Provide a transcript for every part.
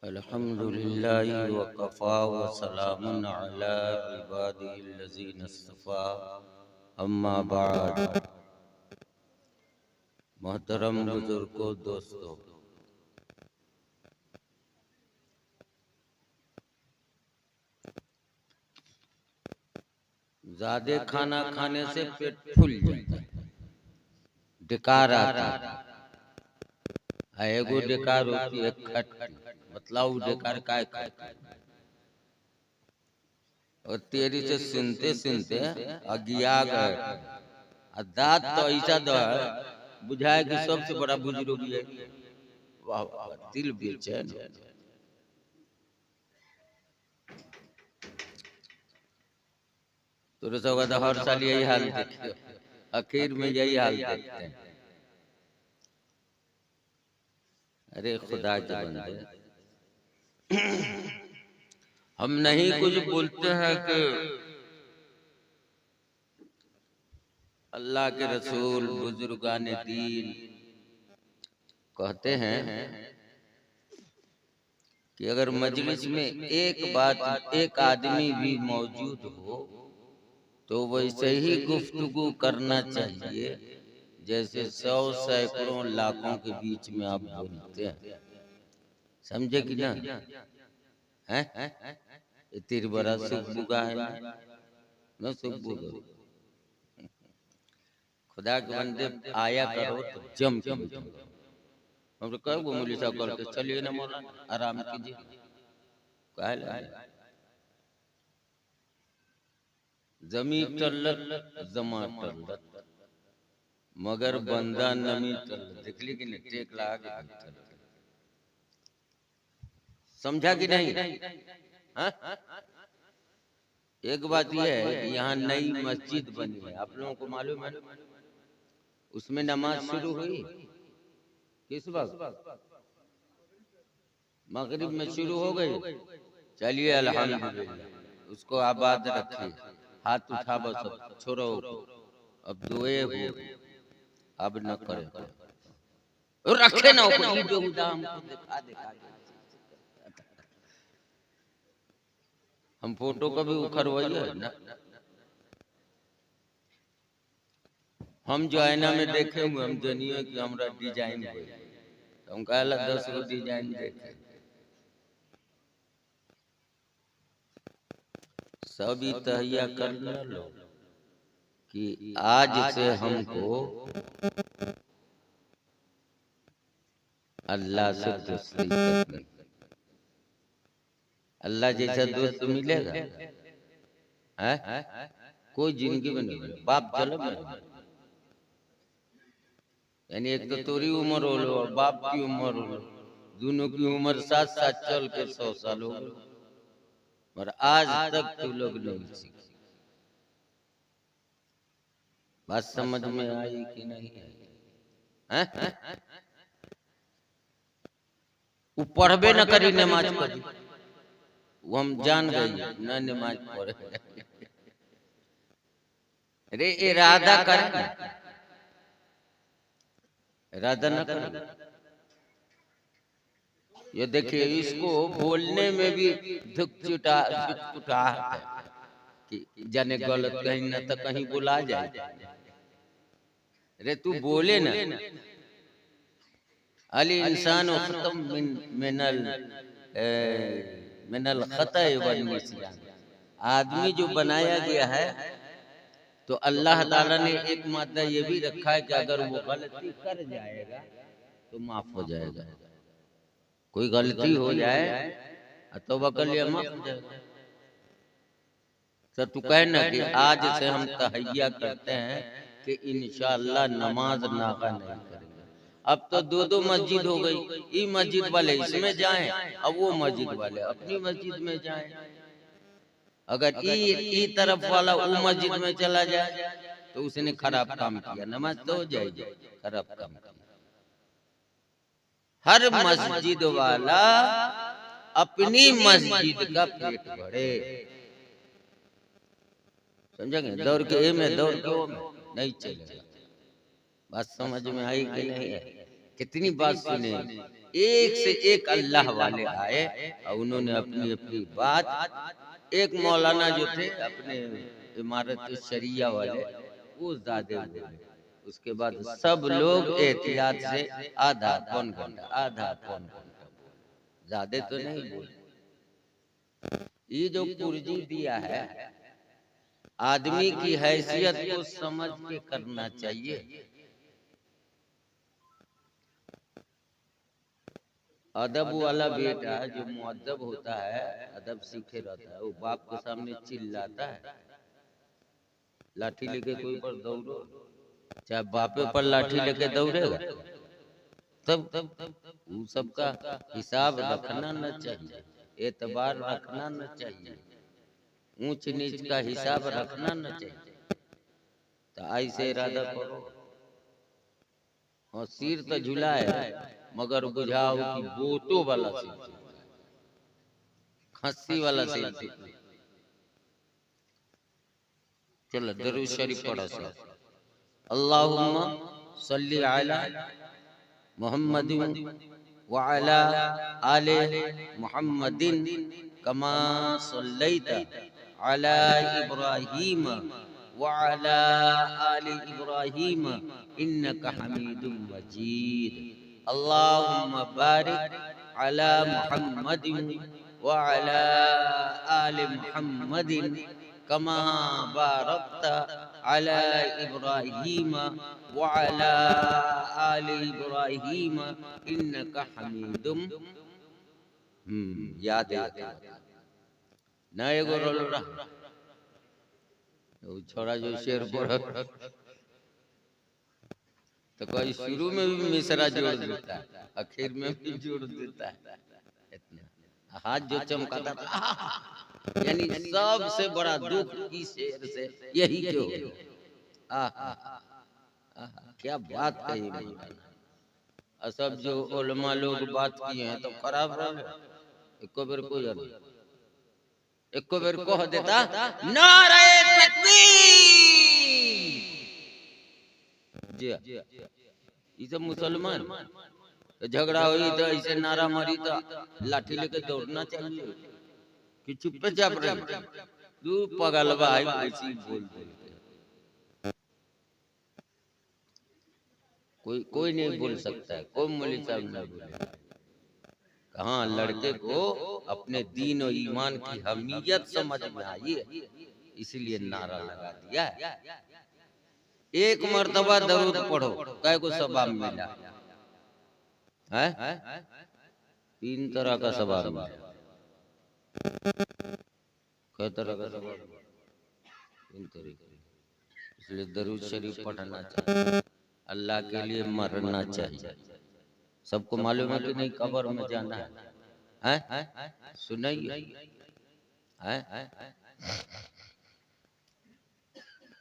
अल्हम्दुलिल्लाहि वकफ़ा वसलामुन अला इबादिहिल्लज़ीना इस्तफ़ा अम्मा बाद। मोहतरम बुजुर्गों, दोस्तों, ज़्यादा खाना खाने से पेट फूल जाता है, डकार आता है। एगो डकार होती है खट्टी, मतलब डकार काय खाती और तेरी से सुनते सुनते अगिया गए। दांत तो ऐसा दो है बुझाए कि सबसे बड़ा बुजुर्ग ये। वाह वाह, दिल बेचैन। तो तो हर साल यही हाल देखिए, आखिर में यही हाल देखते हैं। अरे खुदा के बंदे, हम नहीं कुछ बोलते हैं कि अल्लाह के रसूल बुजुर्गाने दीन कहते हैं कि अगर मजलिस में एक आदमी भी मौजूद हो तो वैसे ही गुफ्तगू करना चाहिए जैसे 100 सैकड़ों लाखों के बीच में आप बोलते हैं। समझे कि ना? हैं? इतनी बड़ा सुख बुगा है ना, सुख बुगा। खुदा के बंदे आया करो तो जम के बैठो। हम तो कहो मुली साहब करके चलिए ना मौलाना, आराम कीजिए। जमी टल्लत जमा टल्लत मगर बंदा नमी टल्लत। देख ली कि नहीं, टेक लगा के बैठा। समझा कि नहीं? हा? एक बात यह है कि यहाँ नई मस्जिद बनी है, आप लोगों को मालूम है? उसमें नमाज शुरू हुई किस वक्त? मगरिब में शुरू हो गई। चलिए अल्हम्दुलिल्लाह, उसको आबाद रखिए। हाथ उठा बस, छोड़ो, अब दुए हो, अब न करे रखे ना हमको दिखा दिखा। हम फोटो कभी उखरवाइए ना। हम जो आईना में देखे हुए हम जनिए कि हमरा डिजाइन हो, हम कहला 10 गो डिजाइन देखे, सब तहिया कर न लो कि आज से हमको अल्लाह से दोस्ती करनी। अल्लाह जैसा दोस्त मिलेगा है? कोई जिंदगी में नहीं। बाप जन्म में, यानी एक तो तोरी उम्र हो लो और बाप की उम्र हो लो, दोनों की उम्र साथ साथ चल के 100 साल हो गए, और आज तक तू लोग नहीं सीखे। बात समझ में आई कि नहीं आई? वो पढ़बे न करी नमाज पढ़ी, वो हम जान गए न नमाज पढ़े। अरे इरादा कर, इरादा न कर। ये देखिए, इसको बोलने में भी धुकचुटा कि जाने गलत कहीं न तो कहीं बुला जाए। अरे तू बोले ना, अल इंसान खत्म मिनल खता वन निस्यान। आदमी जो बनाया गया है तो अल्लाह ताला ने एक मादा ये भी रखा है कि अगर वो गलती कर जाएगा तो माफ हो जाएगा। कोई गलती हो जाए तो बकलिया माफ हो जाएगा। तो तू कहना कि आज से हम तहैया करते हैं कि इंशाअल्लाह नमाज नागा नहीं करेंगे। अब तो 2-2 मस्जिद हो गई, ये मस्जिद वाले इसमें जाएं, अब वो मस्जिद वाले अपनी मस्जिद में जाएं। अगर ई तरफ वाला वो मस्जिद में चला जाए तो उसने खराब काम किया, नमाज तो हो जाएगी, खराब काम किया। हर मस्जिद वाला अपनी मस्जिद का पेट भरे, समझेंगे? दौड़ के ए में दौड़ के ओ में नहीं चलेगा। बात समझ में आई कि नहीं है? कितनी बात सुने एक से एक अल्लाह वाले आए और उन्होंने अपनी अपनी बात, एक मौलाना जो थे अपने इमारत शरिया वाले वो ज्यादा बोले, उसके बाद सब लोग एहतियात से आधा पौन घंटा बोले, ज्यादा तो नहीं बोले। ये जो कुर्जी दिया है आदमी की हैसियत को समझ के करना चाहिए। अदब वाला बेटा जो मुअद्दब होता है, अदब सीखे रहता है, वो बाप के सामने चिल्लाता है। लाठी लेके कोई पर दौड़ो, चाहे बापे पर लाठी लेके दौड़ेगा, तब वो सबका हिसाब रखना न चाहिए, एतबार रखना न चाहिए, ऊंच नीच का हिसाब रखना न चाहिए। तो ऐसे इरादा करो। और सिर तो झुला है मगर बुझाओ कि बोतो वाला सिर, खस्सी वाला सिर। चलो दरूद शरीफ पढ़ो सब। अल्लाहुम्मा सल्ली अला मुहम्मदिन व अला आले मुहम्मदिन कमा सल्लैता अला इब्राहीम व अला आले इब्राहीम इन्नका हमीदुम मजीद। अल्लाहुम्मा बारिक अला मुहम्मदिन व अला आले मुहम्मदिन कमा बारकता अला इब्राहीम व अला आले इब्राहीम इन्नका हमीदुम। याद है ना एगो रोलरा वो छोड़ा जो शेर पढ़ तो कोई शुरू में भी मिसरा जोड़ देता है, आखिर में भी जोड़ देता है। इतना हाथ जो चमकाता था, यानी सबसे बड़ा दुख की शेर से यही क्यों। क्या बात कही मौलाना। सब जो उलमा लोग बात किए हैं तो खराब रहा, एको बेर कोई एको बेर कह देता नारे तकबीर। जी ये सब मुसलमान झगड़ा हुई तो ऐसे नारा मारी तो लाठी लेके दौड़ना चाहिए कि चुप्पे चाप रहे। तू पगलवा है ऐसी बोल बोल। कोई नहीं बोल सकता है, कोई मौलवी साहब नहीं बोले। कहाँ लड़के को अपने दीन और ईमान की अहमियत समझ में आई है, इसलिए नारा लगा दिया। एक मर्तबा दरूद पढ़ो, कै को सवाब मिला है? 3 तरह का सवाब मिला। कै तरह का सवाब? 3 तरीके। इसलिए दरूद शरीफ पढ़ना चाहिए, अल्लाह के लिए मरना चाहिए। सबको मालूम है कि नहीं कब्र में जाना है? सुनाइए।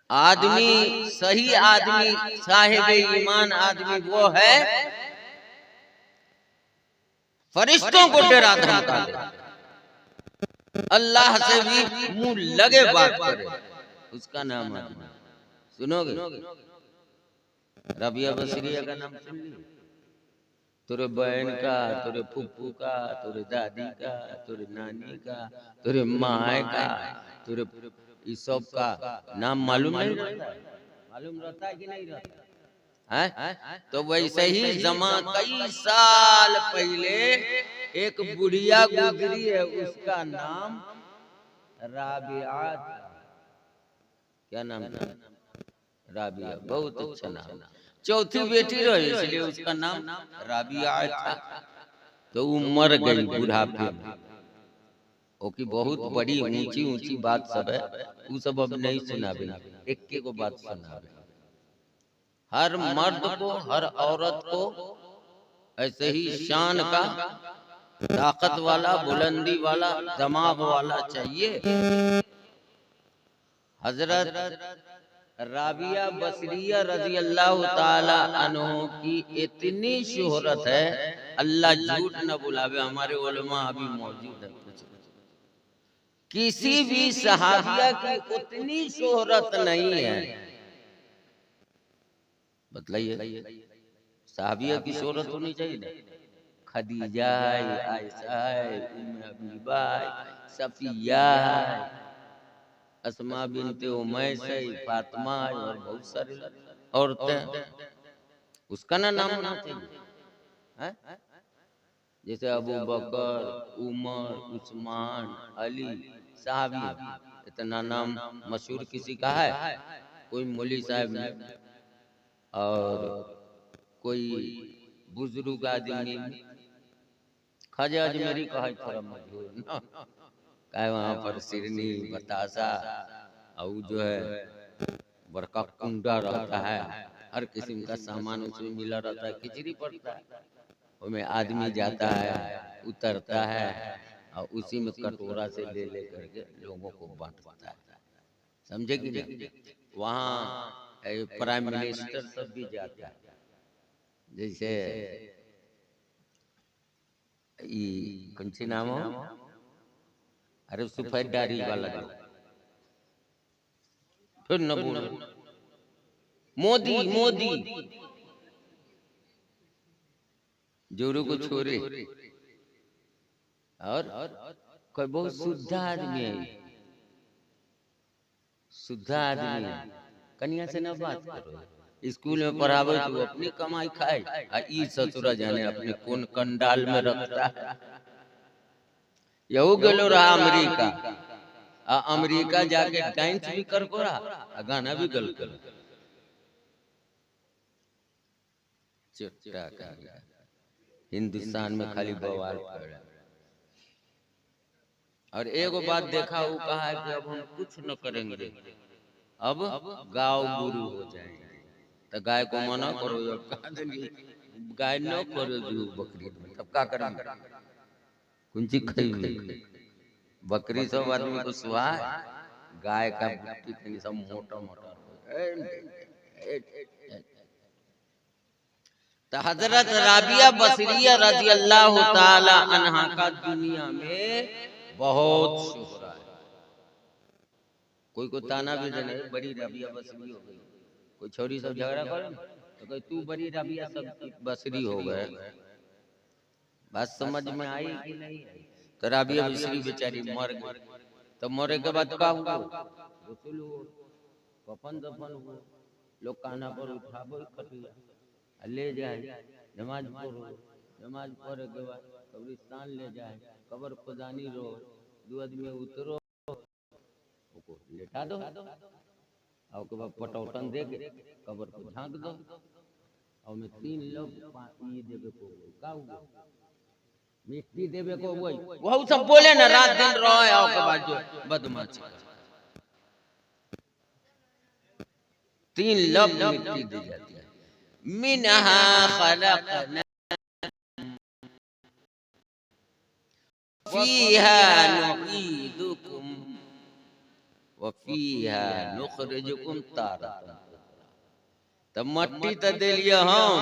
आदमी सही आदमी साहिब ईमान आदमी वो है फरिश्तों को डरा धमका दे, अल्लाह से भी मुंह लगे बात करे, उसका नाम आदमी। सुनोगे रबिया बसरिया का नाम सुन लिया? तेरे बहन का, तेरे फूफू का, तेरे दादी का, तेरे नानी का, तेरे माँ का, तेरे इस सब का नाम मालूम नहीं रहता? मालूम रहता है कि नहीं रहता है? तो वैसे ही कई साल पहले एक बुढ़िया गुजरी है, उसका नाम राबिया था। क्या नाम था? राबिया। बहुत अच्छा नाम। चौथी बेटी रही इसलिए उसका नाम राबिया था। तो वो मर गई बुढ़ापे में। ओकी बहुत बड़ी ऊंची ऊंची बात सब है, वो सब अब नहीं सुनाबे, एक को बात सुनाबे। हर मर्द को, हर औरत को ऐसे ही शान का, ताकत वाला, बुलंदी वाला, दिमाग वाला चाहिए। हजरत राबिया बसरिया रजी अल्लाह ताला अन्हो की इतनी शोहरत है, अल्लाह झूठ न बुलावे, हमारे उलमा अभी मौजूद है, किसी भी सहाबिया की उतनी शोहरत नहीं है। बताइए, सहाबिया की शोहरत होनी चाहिए ना, खदीजा है, आयशा है, उम्मे हबीबा है, सफिया है, अस्मा बिनते उमैस है, फातिमा है और बहुत सारी औरतें। उसका ना नाम होना चाहिए है? जैसे अबू बकर, उमर, उस्मान, अली, साहबी, इतना नाम मशहूर किसी का है? कोई मौली साहब नहीं और कोई बुजुर्ग आदमी। ख्वाजा अजमेरी का है थोड़ा मशहूर ना, कहे वहाँ पर सिरनी बतासा और जो है बड़का कुंडा रहता है, हर किस्म का सामान उसमें मिला रहता है, खिचड़ी पड़ता है, उसमें आदमी जाता है उतरता है और उसी में कटोरा से ले ले करके लोगों को बांटता है, समझे कि नहीं? वहाँ प्राइम मिनिस्टर सब भी जाता है, जैसे कौन सी नाम हो, अरे सफेद दाढ़ी वाला जो, फिर न बोलो, मोदी मोदी जोरू को छोड़े, और कोई बहुत शुद्ध आदमी है, शुद्ध आदमी, कन्या से ना बात करो, स्कूल में पढ़ावे तो अपनी कमाई खाए, ई ससुरा जाने अपने कौन कंडाल में रखता है। यहू गेलो रहा अमेरिका, अमेरिका जाके डांस भी कर को रहा, गाना भी गल कर चुट्टा का, हिंदुस्तान में खाली बवाल पड़ा। और एगो बात देखा, वो कहा है कि अब हम कुछ न करेंगे, अब गाँव गुरु हो जाएंगे, तो गाय को मना करो, गाय न करो जो बकरी में, तब क्या करेंगे? कुंची खाई बकरी सब आदमी को सुहा, गाय का बुट्टी सब मोटा मोटा। तो हजरत राबिया बसरिया रजी अल्लाह ताला अन्हा का दुनिया में बहुत शुहरा है। कोई को ताना भी देने, बड़ी राबिया बसरी हो गई, कोई छोरी सब झगड़ा करे तो कोई तू बड़ी राबिया सब बसरी हो गए। बात समझ में आई कि नहीं? तो राबिया बसरी बेचारी मर गई, तो मरे के बाद का हुआ? गुस्ल हुआ, कफन दफन हुआ, लोग काना पर उठाबो खटिया ले जाए, नमाज पढ़ो, नमाज पढ़े के बाद कब्रिस्तान ले जाए, कब्र खुदानी रो, दो आदमी उतरो, लेटा दो, और के बाद पटौटन दे के कब्र को झांक दो, और में 3 लोग ये देवे को का हुआ, मिट्टी देवे को वही वो सब बोले ना, रात दिन रोए, और के बाद जो बदमाशी 3 लोग मिट्टी दी जाती है। मिनहा खलकना फीहा नुईदुकुम व फीहा नुखरिजुकुम तारतन। तब मट्टी तो दे लिया हम,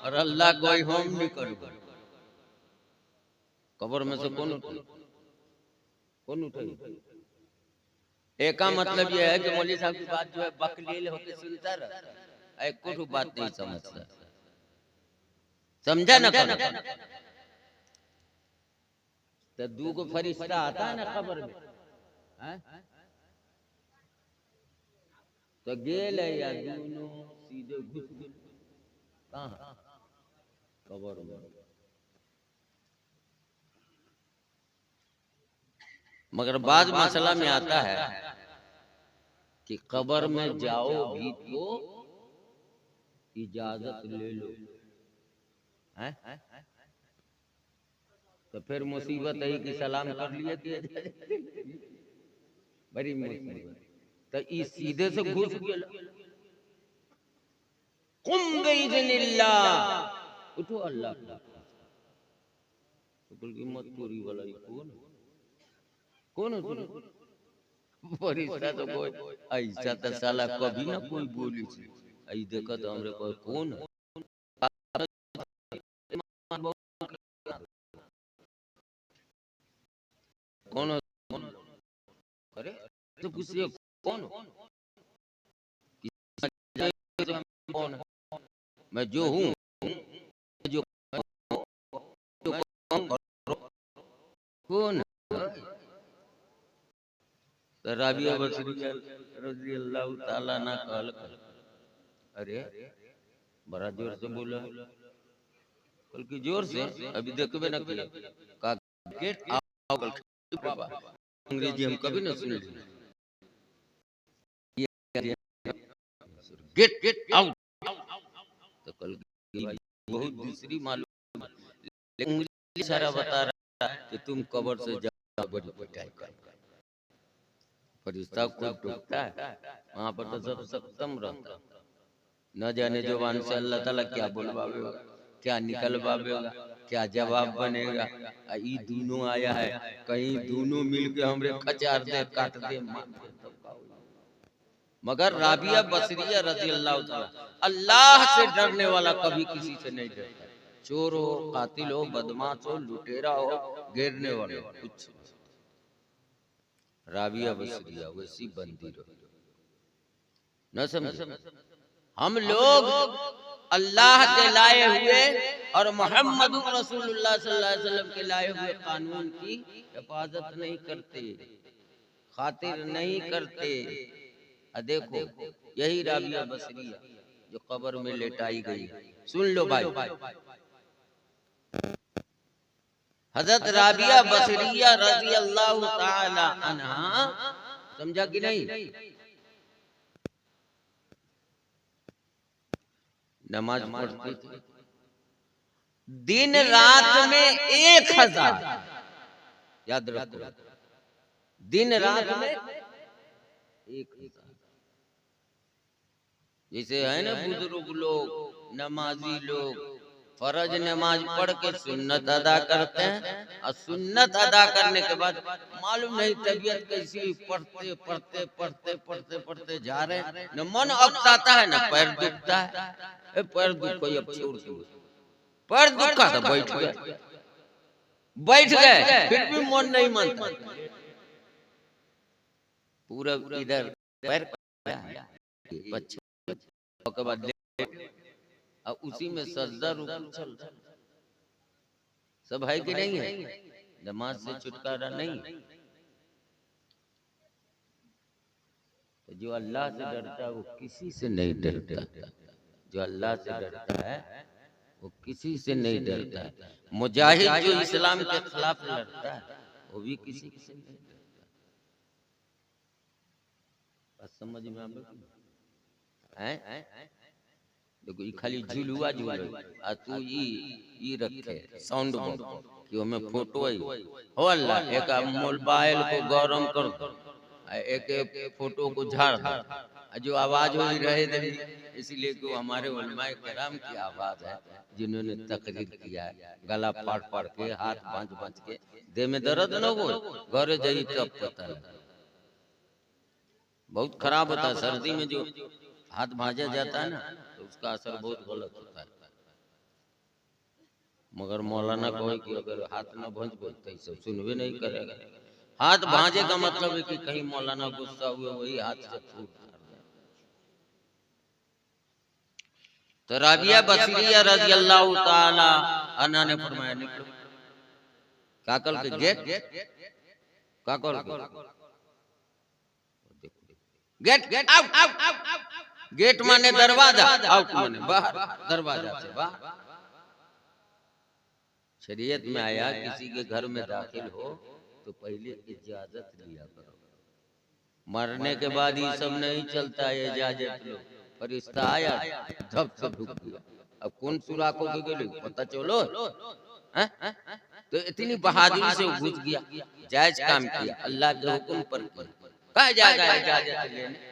और अल्लाह कोई हम नहीं करूँगा। कब्र में से कौन उठाई? कौन उठाई? एक का मतलब यह है कि मौलवी साहब की बात जो है बकलील होकर सुनता रहा, एक को बात नहीं समझता, समझा ना? तो 2 को फरिश्ता आता है ना कब्र में, तो गेल है या दोनों सीधे घुस गए कहाँ? कब्र में। मगर बाद मसला में आता है कि कब्र में जाओ भी तो इजाजत ले लो, हैं? तो फिर मुसीबत है कि सलाम कर लिए कि बड़ी मुसीबत। तो इस सीधे से घुस गया, कुम बिइज़्निल्लाह, उठो अल्लाह का, तो बल्कि मत पूरी वाला कौन कौन है? फरिश्ता तो कोई ऐसा तो साला कभी ना कोई बोली थी, आई देखा तो हमरे को कौन है? कौन है? अरे तो पूछिए कौन हो? कौन है? मैं जो हूँ, जो कौन? तो राबिया बसरिया रजी अल्लाह ताला ना कहल, अरे बड़ा जोर से बोला, कल की जोर से अभी देखबे ना किया का गेट आउट, अंग्रेजी हम कभी ना सुने, गेट गेट आउट। तो कल बहुत दूसरी मालूम, लेकिन मुझे इशारा बता रहा है कि तुम कब्र से जाओ, बड़ी पिटाई कर। फरिश्ता को टूटता है वहां पर तो सब सक्षम रहता, न जाने जुबान से अल्लाह ताला क्या बोलवावेगा, क्या निकलवावेगा, क्या जवाब बनेगा। ई दोनों आया है, कहीं दोनों मिलके हमरे खचार दे, काट दे, मार दे। मगर राबिया बसरिया रजी अल्लाह ताला, अल्लाह से डरने वाला कभी किसी से नहीं डरता। चोर हो, कातिल हो, बदमाश हो, लुटेरा हो, घेरने वाले कुछ, राबिया बसरिया वैसी बंदी रहो। न समझ, हम लोग अल्लाह के लाए हुए और मोहम्मद रसूलुल्लाह सल्लल्लाहु अलैहि वसल्लम के लाए हुए कानून की हिफाजत नहीं करते, खातिर नहीं करते। देखो यही राबिया बसरिया जो कब्र में लेटाई गई, सुन लो भाई, हजरत राबिया बसरिया रजी अल्लाह ताला अन्हा, समझा कि नहीं? नमाज पढ़ती थी दिन रात में 1000, याद रखो, दिन रात में 1000। जैसे है ना बुजुर्ग लोग, नमाजी लोग फर्ज नमाज पढ़ के सुन्नत अदा करते हैं, और सुन्नत अदा करने के बाद मालूम नहीं तबीयत कैसी, पढ़ते पढ़ते पढ़ते पढ़ते पढ़ते जा रहे हैं, न मन अकताता है, न पैर दुखता है। पैर दुख अब छोड़ दो, पैर दुखा तो बैठ गए, फिर भी मन नहीं मानता, पूरा इधर पैर बच्चे के बाद और उसी में सजदा रुकू चल, सब है कि नहीं है? नमाज से छुटकारा नहीं। तो जो अल्लाह से डरता है वो किसी से नहीं डरता, जो अल्लाह से डरता है वो किसी से नहीं डरता है। मुजाहिद जो इस्लाम के खिलाफ लड़ता है वो भी किसी से नहीं डरता। बस समझ में आ गया है? देखो ये खाली झुलुआ झूल, आ तू ई रखे साउंड बॉक्स कि हमें फोटो आई हो, अल्लाह एक मोबाइल को गरम कर दो, एक फोटो को झाड़ दो, जो आवाज हो रहे दे, इसलिए कि हमारे उलमाए किराम की आवाज है, जिन्होंने तकरीर किया है, गला फाड़ फाड़ के, हाथ बांध बांध के, देह में दर्द न हो, घर जाइए तब पता नहीं। बहुत खराब होता है सर्दी में, जो हाथ भाजा जाता है ना तो उसका असर बहुत गलत होता है। मगर मौलाना कहे कि अगर हाथ न भंज बोलते सब सुनवे नहीं करेगा। हाथ भाजे का मतलब है कि कहीं मौलाना गुस्सा हुए वही हाथ से फूट। तो राबिया बसरिया रजी अल्लाह ताला अन्हा ने फरमाया, निकलो। काकल के गेट, काकल गेट गेट आउट, गेट माने दरवाजा, आउट माने बाहर, दरवाजा से बाहर। शरीयत में आया किसी के घर में दाखिल हो तो पहले इजाजत लिया करो, मरने के बाद ये सब नहीं चलता है, इजाजत लो। फरिश्ता आया धप से ढुक गया, अब कौन सुराखों के गले पता चलो, तो इतनी बहादुरी से घुस गया, जायज काम किया, अल्लाह के हुक्म पर किया। कहा जाएगा इजाजत लेने?